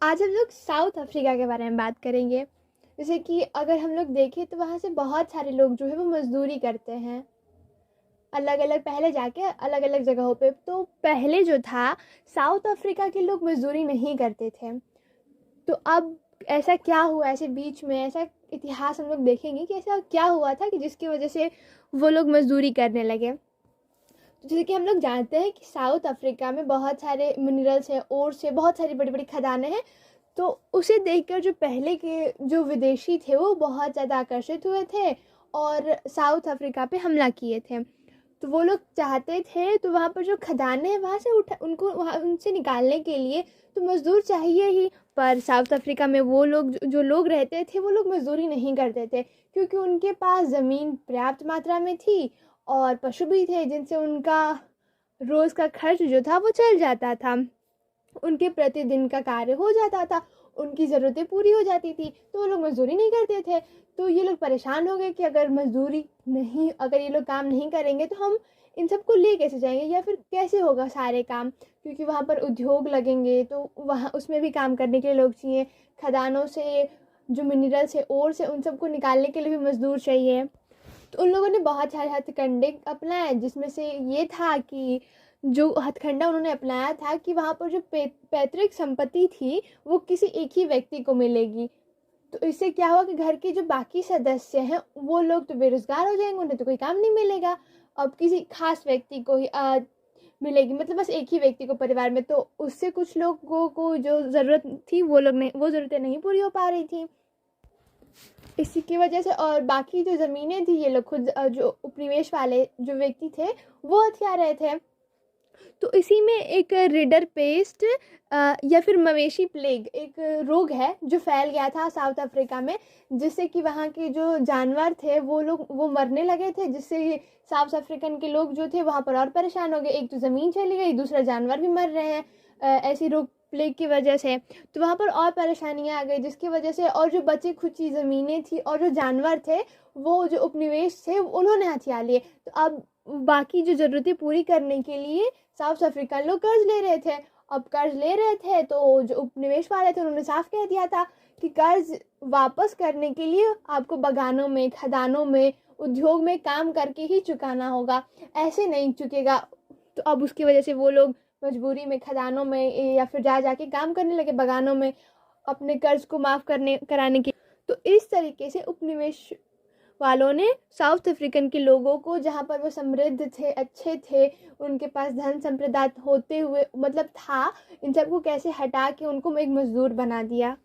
आज हम लोग साउथ अफ्रीका के बारे में बात करेंगे। जैसे कि अगर हम लोग देखें तो वहाँ से बहुत सारे लोग जो है वो मज़दूरी करते हैं अलग अलग, पहले जाके अलग अलग जगहों पे। तो पहले जो था, साउथ अफ्रीका के लोग मज़दूरी नहीं करते थे। तो अब ऐसा क्या हुआ, ऐसे बीच में ऐसा इतिहास हम लोग देखेंगे कि ऐसा क्या हुआ था कि जिसकी वजह से वो लोग मज़दूरी करने लगे। तो जैसे कि हम लोग जानते हैं कि साउथ अफ्रीका में बहुत सारे मिनरल्स हैं, ओर्स है, बहुत सारी बड़ी बड़ी खदानें हैं। तो उसे देखकर जो पहले के जो विदेशी थे वो बहुत ज़्यादा आकर्षित हुए थे और साउथ अफ्रीका पे हमला किए थे। तो वो लोग चाहते थे, तो वहाँ पर जो खदानें हैं वहाँ से उठा उनको वहाँ उनसे निकालने के लिए तो मज़दूर चाहिए ही। पर साउथ अफ्रीका में वो लोग जो लोग रहते थे वो लोग मज़दूरी नहीं करते थे, क्योंकि उनके पास ज़मीन पर्याप्त मात्रा में थी और पशु भी थे जिनसे उनका रोज़ का खर्च जो था वो चल जाता था, उनके प्रतिदिन का कार्य हो जाता था, उनकी ज़रूरतें पूरी हो जाती थी। तो वो लोग मज़दूरी नहीं करते थे। तो ये लोग परेशान हो गए कि अगर ये लोग काम नहीं करेंगे तो हम इन सबको ले कैसे जाएंगे, या फिर कैसे होगा सारे काम, क्योंकि वहाँ पर उद्योग लगेंगे तो वहाँ उसमें भी काम करने के लिए लोग चाहिए। खदानों से जो मिनरल्स है, ओर से, उन सबको निकालने के लिए भी मज़दूर चाहिए। तो उन लोगों ने बहुत सारे हथकंडे अपनाए, जिसमें से ये था कि जो हथकंडा उन्होंने अपनाया था कि वहाँ पर जो पैतृक संपत्ति थी वो किसी एक ही व्यक्ति को मिलेगी। तो इससे क्या हुआ कि घर के जो बाकी सदस्य हैं वो लोग तो बेरोजगार हो जाएंगे, उन्हें तो कोई काम नहीं मिलेगा। अब किसी खास व्यक्ति को ही मिलेगी, मतलब बस एक ही व्यक्ति को परिवार में। तो उससे कुछ लोगों को जो ज़रूरत थी वो ज़रूरतें नहीं पूरी हो पा रही थी। इसी की वजह से और बाकी जो ज़मीनें थी ये लोग खुद जो उपनिवेश वाले जो व्यक्ति थे वो हथिया रहे थे। तो इसी में एक रिडर पेस्ट या फिर मवेशी प्लेग एक रोग है जो फैल गया था साउथ अफ्रीका में, जिससे कि वहाँ के जो जानवर थे वो मरने लगे थे, जिससे साउथ अफ्रीकन के लोग जो थे वहाँ पर और परेशान हो गए। एक तो ज़मीन चली गई, दूसरा जानवर भी मर रहे हैं ऐसी रोग प्लेग की वजह से। तो वहाँ पर और परेशानियाँ आ गई, जिसकी वजह से और जो बची खुची ज़मीनें थी और जो जानवर थे वो जो उपनिवेश थे उन्होंने हथिया लिए। तो अब बाकी जो ज़रूरतें पूरी करने के लिए साउथ अफ्रीकन लोग कर्ज ले रहे थे। अब कर्ज ले रहे थे तो जो उपनिवेश वाले थे उन्होंने साफ कह दिया था कि कर्ज वापस करने के लिए आपको बगानों में, खदानों में, उद्योग में काम करके ही चुकाना होगा, ऐसे नहीं चुकेगा। तो अब उसकी वजह से वो लोग मजबूरी में खदानों में या फिर जा जाके काम करने लगे बगानों में अपने कर्ज को माफ़ करने कराने के। तो इस तरीके से उपनिवेश वालों ने साउथ अफ्रीकन के लोगों को, जहाँ पर वो समृद्ध थे, अच्छे थे, उनके पास धन संपदा होते हुए मतलब था, इन सबको कैसे हटा के उनको एक मजदूर बना दिया।